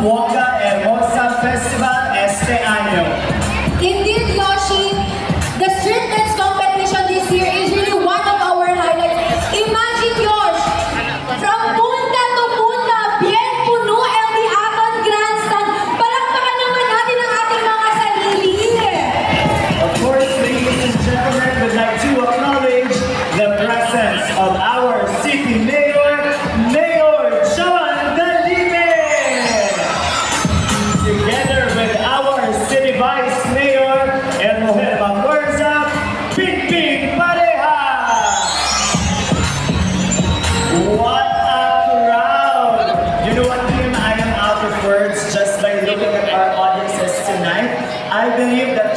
Zamboanga Hermosa Festival este año. Indeed, Yoshi, the street dance competition this year is really one of our highlights. Imagine, Yosh, from punta to punta, bien puno LD Aton Grandstand. Palakpakan naman natin ang ating mga sarili. Of course, ladies and gentlemen, we'd like to acknowledge the presence of our city mayor, Mayor John Dalime, together with our city vice mayor, El Mujer Bangorza, Ping Pareha. What a crowd! You know what, team? I am out of words just by looking at our audiences tonight. I believe that